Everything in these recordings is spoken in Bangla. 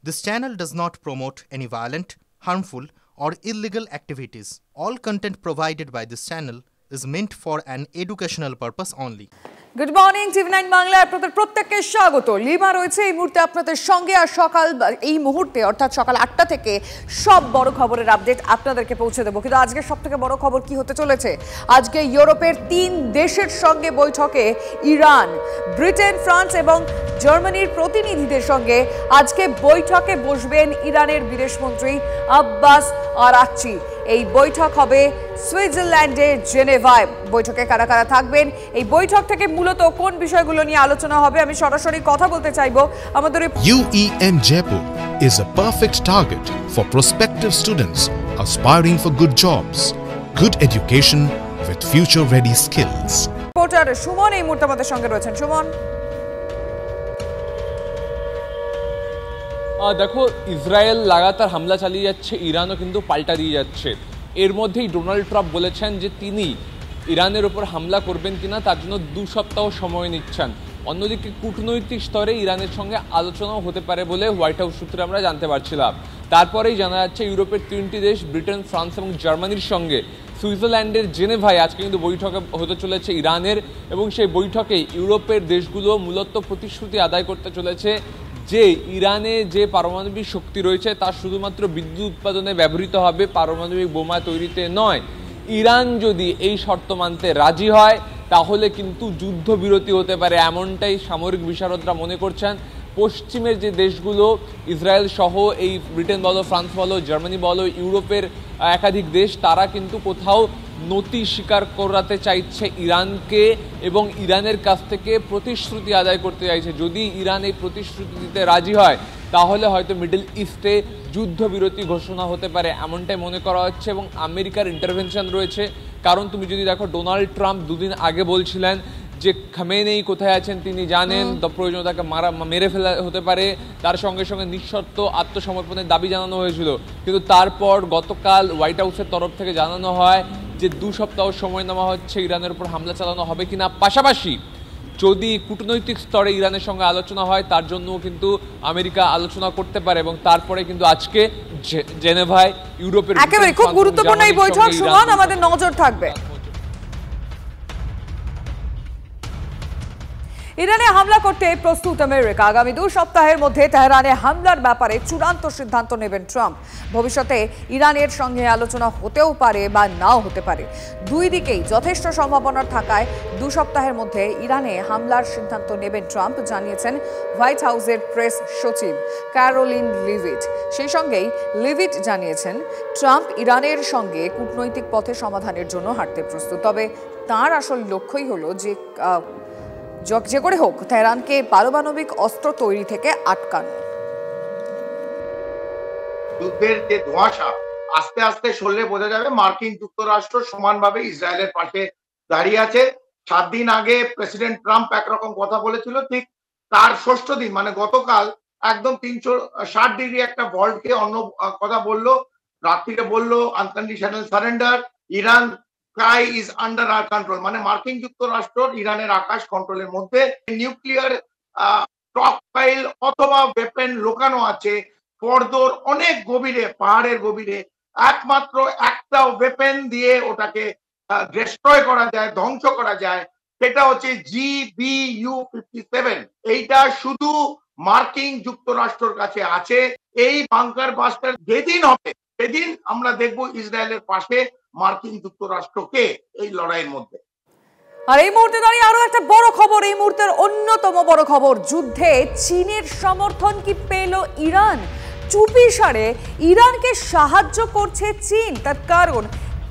This channel does not promote any violent, harmful, or illegal activities. All content provided by this channel is meant for an educational purpose only. Good morning TV nine বাংলায় আপনাদের প্রত্যেককে স্বাগত। লিমা রয়েছে এই মুহূর্তে আপনাদের সঙ্গে, আর এই মুহূর্তে অর্থাৎ সকাল ৮টা থেকে সব বড় খবরের আপডেট আপনাদেরকে পৌঁছে দেবো। কিন্তু আজকে সবথেকে বড় খবর কি হতে চলেছে? আজকে ইউরোপের ৩ দেশের সঙ্গে বৈঠকে ইরান, ব্রিটেন, ফ্রান্স এবং জার্মানির প্রতিনিধিদের সঙ্গে আজকে বৈঠকে বসবেন ইরানের বিদেশমন্ত্রী আব্বাস আরাকচি। এই বৈঠক হবে সুইজারল্যান্ডে জেনেভায়। বৈঠকে কারা কারা থাকবেন, এই বৈঠক থেকে মূলত কোন বিষয়গুলো নিয়ে আলোচনা হবে, আমি সরাসরি কথা বলতে চাইবো আমাদের UEM Jaipur is a perfect target for prospective students aspiring for good jobs, good education with future ready skills. Reporter Suman এই মুহূর্তে আমাদের সঙ্গে রয়েছেন। সুমন, দেখো, ইসরায়েল লাগাতার হামলা চালিয়ে যাচ্ছে, ইরানও কিন্তু পাল্টা দিয়ে যাচ্ছে। এর মধ্যেই ডোনাল্ড ট্রাম্প বলেছেন যে তিনি ইরানের ওপর হামলা করবেন কিনা তার জন্য 2 সপ্তাহ সময় নিচ্ছেন। অন্যদিকে কূটনৈতিক স্তরে ইরানের সঙ্গে আলোচনাও হতে পারে বলে হোয়াইট হাউস সূত্রে আমরা জানতে পারছিলাম। তারপরেই জানা যাচ্ছে ইউরোপের 3টি দেশ ব্রিটেন, ফ্রান্স এবং জার্মানির সঙ্গে সুইজারল্যান্ডের জেনেভায় আজকে কিন্তু বৈঠকে হতে চলেছে ইরানের, এবং সেই বৈঠকে ইউরোপের দেশগুলো মূলত প্রতিশ্রুতি আদায় করতে চলেছে যে ইরানে যে পারমাণবিক শক্তি রয়েছে তা শুধুমাত্র বিদ্যুৎ উৎপাদনে ব্যবহৃত হবে, পারমাণবিক বোমা তৈরিতে নয়। ইরান যদি এই শর্ত মানতে রাজি হয় তাহলে কিন্তু যুদ্ধবিরতি হতে পারে, এমনটাই সামরিক বিশারদরা মনে করছেন। পশ্চিমের যে দেশগুলো, ইসরায়েল সহ এই ব্রিটেন বলো, ফ্রান্স বলো, জার্মানি বলো, ইউরোপের একাধিক দেশ, তারা কিন্তু কোথাও নতি স্বীকার করাতে চাইছে ইরানকে এবং ইরানের কাছ থেকে প্রতিশ্রুতি আদায় করতে চাইছে। যদি ইরান এই প্রতিশ্রুতি দিতে রাজি হয় তাহলে হয়তো মিডল ইস্টে যুদ্ধবিরতি ঘোষণা হতে পারে, এমনটাই মনে করা হচ্ছে। এবং আমেরিকার ইন্টারভেনশন রয়েছে, কারণ তুমি যদি দেখো ডোনাল্ড ট্রাম্প দুদিন আগে বলছিলেন যে খামেনেই কোথায় আছেন তিনি জানেন, প্রয়োজন তাকে মেরে ফেলা হতে পারে, তার সঙ্গে সঙ্গে নিঃশর্ত আত্মসমর্পণের দাবি জানানো হয়েছিল। কিন্তু তারপর গতকাল হোয়াইট হাউসের তরফ থেকে জানানো হয় যে 2 সপ্তাহ সময় নেওয়া হচ্ছে ইরানের উপর হামলা চালানো হবে কিনা। পাশাপাশি যদি কূটনৈতিক স্তরে ইরানের সঙ্গে আলোচনা হয় তার জন্যও কিন্তু আমেরিকা আলোচনা করতে পারে, এবং তারপরে কিন্তু আজকে জেনেভায় ইউরোপের একেবারে খুব গুরুত্বপূর্ণ এই বৈঠক, সুমন, আমাদের নজর থাকবে। ইরানে হামলা করতে প্রস্তুত আমেরিকা। আগামী 2 সপ্তাহের মধ্যে তেহরানে হামলার ব্যাপারে চূড়ান্ত সিদ্ধান্ত নেবেন ট্রাম্প। ভবিষ্যতে ইরানের সঙ্গে আলোচনা হতেও পারে বা নাও হতে পারে। দুই দিকেই যথেষ্ট সম্ভাবনা থাকায় 2 সপ্তাহের মধ্যে ইরানে হামলার সিদ্ধান্ত নেবেন ট্রাম্প, জানিয়েছেন হোয়াইট হাউসের প্রেস সচিব ক্যারোলিন লিভিট। সেই সঙ্গেই লিভিট জানিয়েছেন ট্রাম্প ইরানের সঙ্গে কূটনৈতিক পথে সমাধানের জন্য হাঁটতে প্রস্তুত, তবে তার আসল লক্ষ্যই হলো যে করে হোক তেহরানকে পারমাণবিক অস্ত্র তৈরি থেকে আটকানো। যুদ্ধের যে ধোঁয়াশা আস্তে আস্তে সরলে বোঝা যাবে মার্কিন যুক্তরাষ্ট্র সমানভাবে ইসরায়েলের পাশে দাঁড়িয়ে আছে। 7 দিন আগে প্রেসিডেন্ট ট্রাম্প একরকম কথা বলেছিল, ঠিক তার 6ষ্ঠ দিন মানে গতকাল একদম 360 ডিগ্রি একটা ভল্টকে অন্য কথা বললো। রাত্রিরে বললো unconditional surrender, Iran sky is under our control, মানে মার্কিন যুক্তরাষ্ট্র ইরানের আকাশ কন্ট্রোলের মধ্যে। নিউক্লিয়ার স্টকপাইল অথবা ওয়েপেন লোকানো আছে ফরদোর অনেক গভীরে, পাহাড়ের গভীরে। একমাত্র একটা ওয়েপেন দিয়ে ওটাকে ডিস্ট্রয় করা যায়, ধ্বংস করা যায়, সেটা হচ্ছে GBU-57। এইটা শুধু মার্কিন যুক্তরাষ্ট্রের কাছে আছে। এই বাংকার বাস্টার যেদিন হবে সেদিন আমরা দেখবো ইসরায়েলের পাশে মার্কিন যুক্তরাষ্ট্রকে এই লড়াইয়ের মধ্যে। আর এই মুহূর্তে দাঁড়িয়ে আরো একটা বড় খবর, এই মুহূর্তের অন্যতম বড় খবর, যুদ্ধে চীনের সমর্থন কি পেল ইরান? চুপিসারে ইরানকে সাহায্য করছে চীন। তার কারণ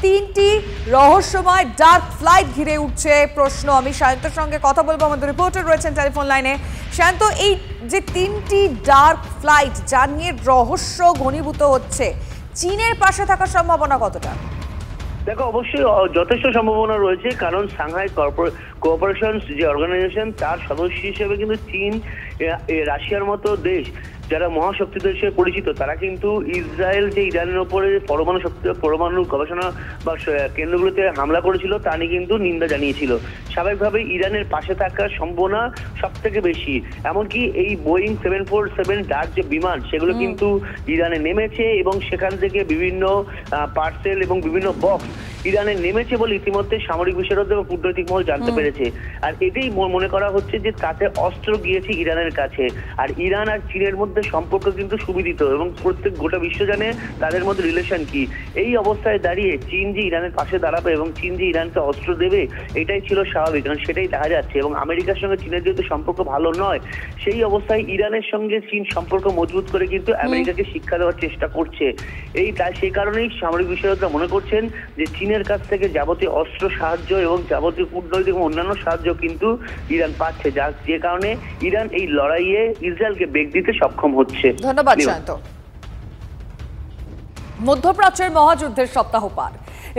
3টি রহস্যময় ডার্ক ফ্লাইট ঘিরে উঠছে প্রশ্ন। আমি শান্তর সঙ্গে কথা বলবো, আমাদের রিপোর্টার রয়েছেন টেলিফোন লাইনে। শান্ত, এই যে 3টি ডার্ক ফ্লাইট যা নিয়ে রহস্য ঘনীভূত হচ্ছে, চীনের পাশে থাকার সম্ভাবনা কতটা? দেখো, অবশ্যই যথেষ্ট সম্ভাবনা রয়েছে, কারণ সাংহাই কোঅপারেশন যে অর্গানাইজেশন তার সদস্য হিসেবে কিন্তু চীন, রাশিয়ার মতো দেশ যারা মহাশক্তিদের হিসেবে পরিচিত তারা কিন্তু ইসরায়েল যে ইরানের ওপরে পরমাণু গবেষণা বা কেন্দ্রগুলোতে হামলা করেছিল তা নিয়ে কিন্তু নিন্দা জানিয়েছিল। স্বাভাবিকভাবে ইরানের পাশে থাকার সম্ভাবনা সব থেকে বেশি। এমনকি এই বোয়িং 747 ডাক যে বিমান সেগুলো কিন্তু ইরানে নেমেছে এবং সেখান থেকে বিভিন্ন পার্সেল এবং বিভিন্ন বক্স ইরানে নেমেছে বলে ইতিমধ্যে সামরিক বিশেষজ্ঞ এবং কূটনৈতিক মহল জানতে পেরেছে। আর এটাই মনে করা হচ্ছে যে তাতে অস্ত্র গিয়েছে ইরানের কাছে। আর ইরান আর চীনের মধ্যে সম্পর্ক কিন্তু সুবিদিত এবং প্রত্যেক গোটা বিশ্ব জানে তাদের মধ্যে রিলেশন কি। এই অবস্থায় দাঁড়িয়ে চীন যে ইরানের পাশে দাঁড়াবে এবং চীন যে ইরানকে অস্ত্র দেবে এটাই ছিল স্বাভাবিক, কারণ সেটাই দেখা যাচ্ছে। এবং আমেরিকার সঙ্গে চীনের যেহেতু সম্পর্ক ভালো নয়, সেই অবস্থায় ইরানের সঙ্গে চীন সম্পর্ক মজবুত করে কিন্তু আমেরিকাকে শিক্ষা দেওয়ার চেষ্টা করছে। সেই কারণেই সামরিক বিশেষজ্ঞরা মনে করছেন যে চীনের কাছ থেকে যাবতীয় অস্ত্র সাহায্য এবং যাবতীয় কূটনৈতিক এবং অন্যান্য সাহায্য কিন্তু ইরান পাচ্ছে, যে কারণে ইরান এই লড়াইয়ে ইসরায়েলকে বেগ দিতে সক্ষম হচ্ছে। ধন্যবাদ সায়ন্ত। মধ্যপ্রাচ্যের মহাযুদ্ধের সপ্তাহ পার।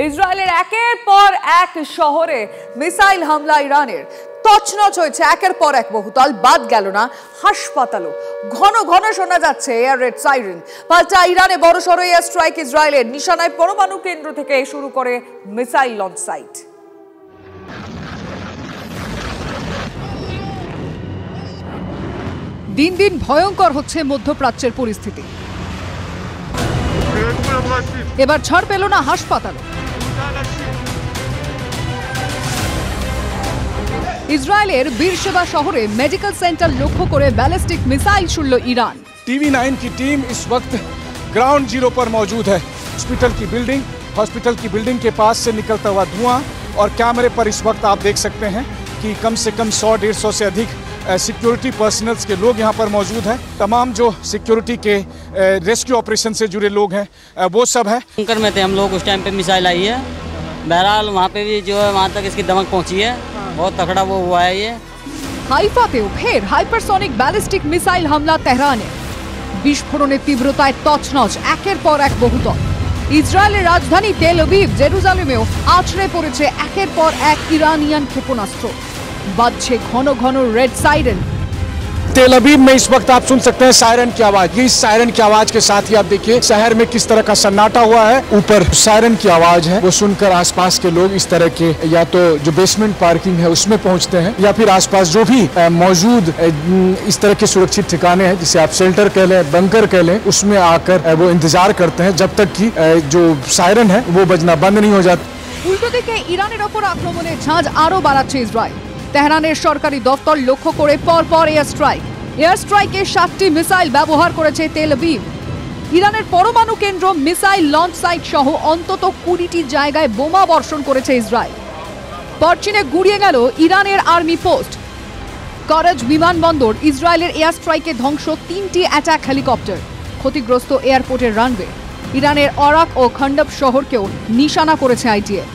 ইসরায়েলের একের পর এক শহরে মিসাইল হামলা ইরানের। তছনছ হয়েছে একের পর এক বহুতল, বাদ গেল না হাসপাতালও। ঘন ঘন শোনা যাচ্ছে এয়ার রেড সাইরেন। পাল্টা ইরানে বড়সড় এয়ার স্ট্রাইক ইসরায়েলের। নিশানায় পরমাণু কেন্দ্র থেকে শুরু করে মিসাইল লঞ্চ সাইট। দিন দিন ভয়ঙ্কর হচ্ছে মধ্যপ্রাচ্যের পরিস্থিতি। এবার ছাড় পেল না হাসপাতাল। ইসরায়েলের বীরশেবা শহরে মেডিকেল সেন্টার লক্ষ্য করে बैलिस्टिक मिसाइल छुड़ल ईरान। TV9 की टीम इस वक्त ग्राउंड जीरो पर मौजूद है। हॉस्पिटल की बिल्डिंग के पास से निकलता हुआ धुआं और कैमरे पर इस वक्त आप देख सकते हैं कि कम से कम 100-150 से अधिक सिक्योरिटी पर्सनल्स के लोग यहाँ पर मौजूद हैं। तमाम जो सिक्योरिटी के रेस्क्यू ऑपरेशन से जुड़े लोग हैं वो सब है। बंकर में थे हम लोग उस टाइम पे मिसाइल आई है। बहरहाल वहाँ पे भी जो है वहाँ तक इसकी दमक पहुँची है, बहुत तगड़ा वो हुआ है ये। হাইফাতেও ফের হাইপারসনিক ব্যালিস্টিক মিসাইল হামলা তেহরানে। বিস্ফোরণের তীব্রতায় তছনছ একের পর এক বহুতল। ইসরায়েলের রাজধানী তেল আবিব, জেরুজালেমেও আছড়ে পড়েছে একের পর এক ইরানিয়ান ক্ষেপণাস্ত্র। বাজছে ঘন ঘন रेड साइरन। तेल अवीव में इस वक्त आप सुन सकते हैं सायरन की आवाज। इस सायरन की आवाज के साथ ही आप देखिए शहर में किस तरह का सन्नाटा हुआ है। ऊपर सायरन की आवाज है, वो सुनकर आसपास के लोग इस तरह के या तो जो बेसमेंट पार्किंग है उसमें पहुंचते हैं या फिर आसपास जो भी मौजूद इस तरह के सुरक्षित ठिकाने हैं, जिसे आप शेल्टर कह लें, बंकर कह लें, उसमें आकर वो इंतजार करते हैं जब तक कि जो सायरन है वो बजना बंद नहीं हो जाता। উল্টো দিকে ইরানের ওপর আক্রমণের ঝাঁজ আরো বাড়াচ্ছে ইসরায়েল। তেহরানের সরকারি দপ্তর লক্ষ্য করে পরপর এয়ার স্ট্রাইকে 7টি মিসাইল ব্যবহার করেছে তেল আবিব। ইরানের পরমাণু কেন্দ্র, মিসাইল লঞ্চ সাইট সহ অন্তত 20টি জায়গায় বোমা বর্ষণ করেছে ইসরায়েল। পরচিনে গুড়িয়ে গেল ইরানের আর্মি পোস্ট। করজ বিমানবন্দর। ইসরায়েলের এয়ার স্ট্রাইকে ধ্বংস 3টি অ্যাটাক হেলিকপ্টার। ক্ষতিগ্রস্ত এয়ারপোর্টের রানওয়ে। ইরানের অরাক ও খন্ডব শহরকেও নিশানা করেছে আইডিএফ।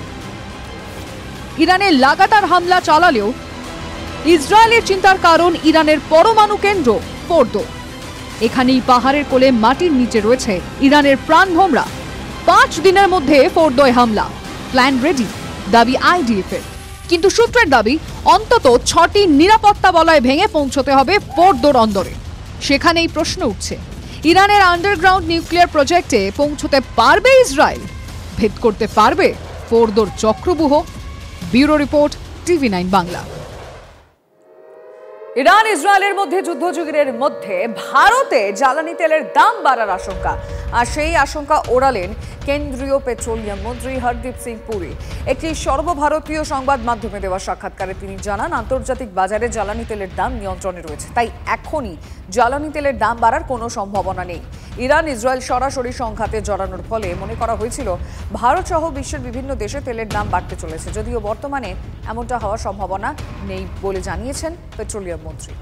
ইরানে লাগাতার হামলা চালালেও ইসরায়েলের চিন্তার কারণ ইরানের পরমাণু কেন্দ্র ফোর্দো। এখানেই পাহাড়ের কোলে মাটির নিচে রয়েছে ইরানের প্রাণভোমরা। 5 দিনের মধ্যে ফোর্দোয় হামলা, প্ল্যান রেডি, দাবি আইডিএফের। কিন্তু সূত্রের দাবি অন্তত 6টি নিরাপত্তা বলয় ভেঙে পৌঁছতে হবে ফোর্দোর অন্দরে। সেখানেই প্রশ্ন উঠছে, ইরানের আন্ডারগ্রাউন্ড নিউক্লিয়ার প্রজেক্টে পৌঁছতে পারবে ইসরায়েল? ভেদ করতে পারবে ফোর্দোর চক্রব্যূহ? Bureau report, TV9 Bangla. Iran ইসরায়েলের মধ্যে যুদ্ধযুগের মধ্যে ভারতে জ্বালানি তেলের দাম বাড়ার আশঙ্কা। আর সেই আশঙ্কা ওড়ালেন কেন্দ্রীয় পেট্রোলিয়াম মন্ত্রী হরদীপ সিং পুরী। একটি সর্বভারতীয় সংবাদ মাধ্যমে দেওয়া সাক্ষাৎকারে তিনি জানান, আন্তর্জাতিক বাজারে জ্বালানি তেলের দাম নিয়ন্ত্রণে রয়েছে, তাই এখনই জ্বালানি তেলের দাম বাড়ার কোনো সম্ভাবনা নেই। ইরান ইসরায়েল সরাসরি সংঘাতে জড়ানোর ফলে মনে করা হয়েছিল ভারত সহ বিশ্বের বিভিন্ন দেশে তেলের দাম বাড়তে চলেছে, যদিও বর্তমানে এমনটা হওয়ার সম্ভাবনা নেই বলে জানিয়েছেন পেট্রোলিয়াম মন্ত্রী।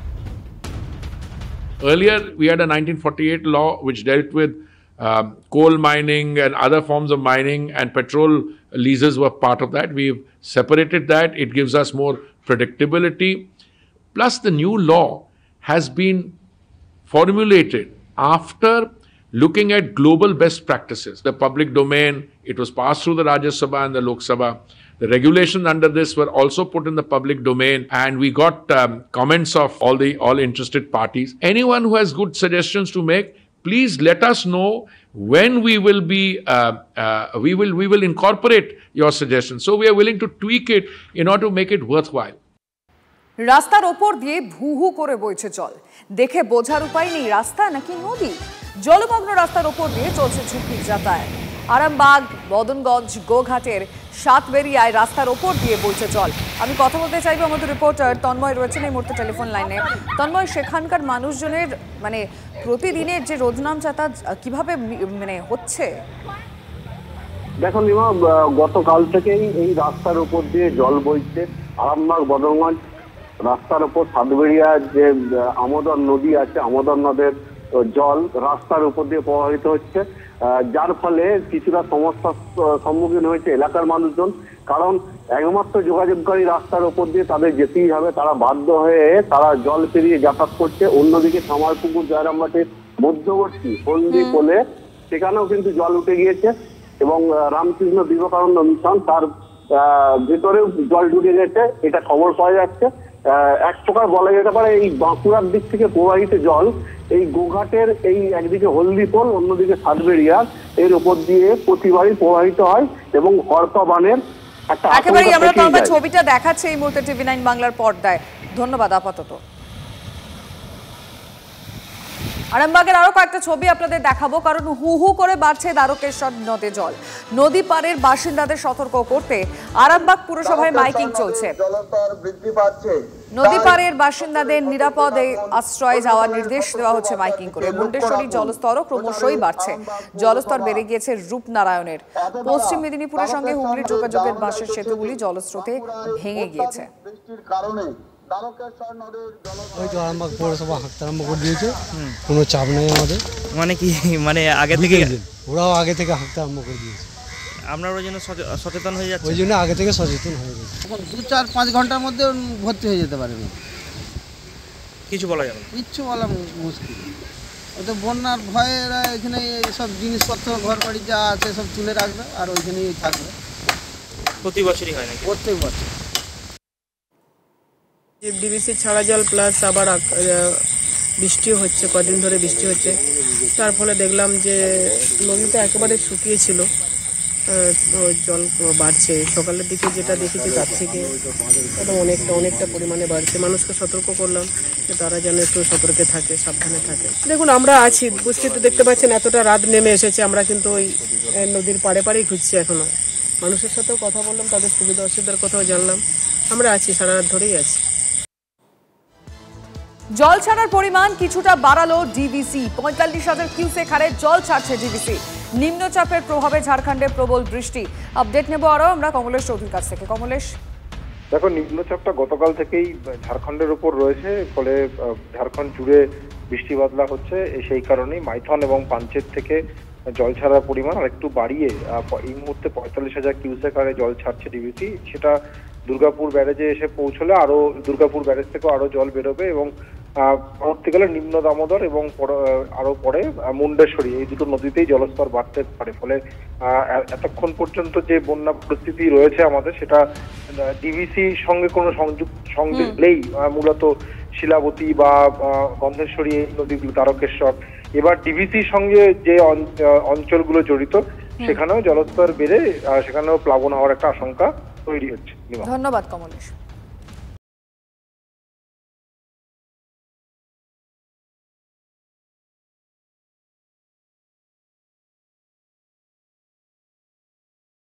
Earlier, we had a 1948 law which dealt with coal mining and other forms of mining, and petrol leases were part of that. We've separated that. It gives us more predictability. Plus, the new law has been formulated after looking at global best practices. The public domain, it was passed through the Rajya Sabha and the Lok Sabha. The regulations under this were also put in the public domain, and we got comments of all interested parties. Anyone who has good suggestions to make, please let us know when we will be we will incorporate your suggestions. So we are willing to tweak it in order to make it worthwhile. রাস্তার ওপর দিয়ে ভু ভু করে বইছে জল, দেখে বোঝার উপায় নেই রাস্তা নাকি নদী। জলমগ্ন রাস্তার ওপর দিয়ে চলছে ঝুঁকির যাতায়াত। আরামবাগ, বদনগঞ্জ, গোঘাটের সাতবেরিয়ায় রাস্তার ওপর দিয়ে বইছে জল। আমি কথা বলতে চাইবো আমাদের রিপোর্টার তন্ময় রয়েছেন এই মুহূর্তে টেলিফোন লাইনে। তন্ময়, সেখানকার মানুষজনের মানে প্রতিদিনের যে রোজনাম যাতায়াত কিভাবে মানে হচ্ছে? দেখো নিমা, গতকাল থেকেই এই রাস্তার উপর দিয়ে জল বইছে। আরামবাগ, বদনগঞ্জ রাস্তার উপর সাতবেরিয়া যে আমোদর নদী আছে, আমোদর নদের জল রাস্তার উপর দিয়ে প্রবাহিত হচ্ছে, যার ফলে কিছুটা সমস্যার সম্মুখীন হয়েছে এলাকার মানুষজন। কারণ একমাত্র যোগাযোগকারী রাস্তার উপর দিয়ে তাদের যেতেই হবে, তারা বাধ্য হয়ে তারা জল পেরিয়ে যাতায়াত করছে। অন্যদিকে কামারপুকুর, জয়রামবাটির মধ্যবর্তী হলদি পোলে সেখানেও কিন্তু জল উঠে গিয়েছে এবং রামকৃষ্ণ বিবেকানন্দ মিশন তার ভেতরেও জল ঢুকে গেছে, এটা খবর পাওয়া যাচ্ছে। এক প্রকার বলা যেতে পারে এই বাঁকুড়ার দিক থেকে প্রবাহিত জল এই গোঘাটের এই একদিকে হলদিপোল, অন্যদিকে সাতবেরিয়া এর উপর দিয়ে প্রতিবারই প্রবাহিত হয় এবং হরপা বানের একটা একেবারেই আমরা ছবিটা দেখাচ্ছি এই মুহূর্তে টিভি 9 বাংলার পর্দায়। ধন্যবাদ আপাতত। আরামবাগের আরো কয়েকটা ছবি আপনাদের দেখাবো, কারণ হু হু করে বাড়ছে দ্বারকেশ্বর নদে জল। নদী পাড়ের বাসিন্দাদের সতর্ক করতে আরামবাগ পুরসভায় মাইকিং চলছে। নদী পাড়ের বাসিন্দাদের নিরাপদ আশ্রয়ে যাওয়ার নির্দেশ দেওয়া হচ্ছে মাইকিং করে। মুন্ডেশ্বরী জলস্তরও ক্রমশই বাড়ছে। জলস্তর বেড়ে গিয়েছে রূপনারায়ণের। পশ্চিম মেদিনীপুরের সঙ্গে হুগলির যোগাযোগের বাঁশের সেতুগুলি জলস্রোতে ভেঙে গিয়েছে। ওই তো আরামবাগ পৌরসভা হাঁটতে আরম্ভ করে দিয়েছে, কোনো চাপ নেই আমাদের। মানে কি, মানে আগে থেকে ওরাও আগে থেকে হাঁটতে আরম্ভ করে দিয়েছে, আমরা ওই জন্য সচেতন হয়ে যাচ্ছি, ওই জন্য আগে থেকে সচেতন হয়ে গেছে। 2-4-5 ঘন্টার মধ্যে ভর্তি হয়ে যেতে পারে, কিছু বলা যাবে না, কিচ্ছু বলা মুশকিল। ওই তো বন্যার ভয়ে এরা এখানে সব জিনিসপত্র ঘর বাড়ি যা আছে সব তুলে রাখবে আর ওইখানেই থাকবে। প্রতি বছরই হয় নাকি? প্রত্যেক বছর ডিবিসি ছাড়া জল প্লাস আবার বৃষ্টিও হচ্ছে, কদিন ধরে বৃষ্টি হচ্ছে, তার ফলে দেখলাম যে নদীটা একেবারে শুকিয়ে ছিল, জল বাড়ছে। সকালের দিকে যেটা দেখেছি তার থেকে অনেকটা পরিমাণে বাড়ছে। মানুষকে সতর্ক করলাম যে তারা যেন একটু সতর্কে থাকে, সাবধানে থাকে। দেখুন আমরা আছি, বৃষ্টিতে দেখতে পাচ্ছেন এতটা রাত নেমে এসেছে, আমরা কিন্তু ওই নদীর পাড়ে পাড়েই ঘুরছি এখনো। মানুষের সাথেও কথা বললাম, তাদের সুবিধা অসুবিধার কথাও জানলাম। আমরা আছি, সারা রাত ধরেই আছি। জল ছাড়ার পরিমাণ কিছুটা বাড়ালো ডিভিসি। 45,000 কিউসেক হারে জল ছাড়ছে ডিভিসি। নিম্নচাপের প্রভাবে ঝাড়খণ্ডে প্রবল বৃষ্টি। আপডেট নেব আরো আমরা কমলেশ চৌধুরীর কাছ থেকে। কমলেশ, দেখো নিম্নচাপটা গতকাল থেকেই ঝাড়খণ্ডের উপর রয়েছে, ফলে ঝাড়খণ্ড জুড়ে বৃষ্টি বাদলা হচ্ছে। সেই কারণেই মাইথন এবং পাঞ্চেত থেকে জল ছাড়ার পরিমাণ আরেকটু বাড়িয়ে এই মুহূর্তে 45,000 কিউসেক হারে জল ছাড়ছে ডিভিসি। সেটা দুর্গাপুর ব্যারেজে এসে পৌঁছলে আরো দুর্গাপুর ব্যারেজ থেকেও আরো জল বেরোবে এবং পরবর্তীকালে নিম্ন দামোদর এবং আরো পরে মুন্ডেশ্বরী এই দুটো নদীতেই জলস্তর বাড়তে পারে। ফলে এতক্ষণ পর্যন্ত যে বন্যা পরিস্থিতি রয়েছে আমাদের, সেটা ডিভিসির সঙ্গে কোনো সংযোগ নেই। মূলত শিলাবতী বা গন্ধেশ্বরী এই নদীগুলো, দ্বারকেশ্বর, এবার ডিভিসির সঙ্গে যে অঞ্চলগুলো জড়িত সেখানেও জলস্তর বেড়ে সেখানেও প্লাবন হওয়ার একটা আশঙ্কা তৈরি হচ্ছে। ধন্যবাদ কমলেশ।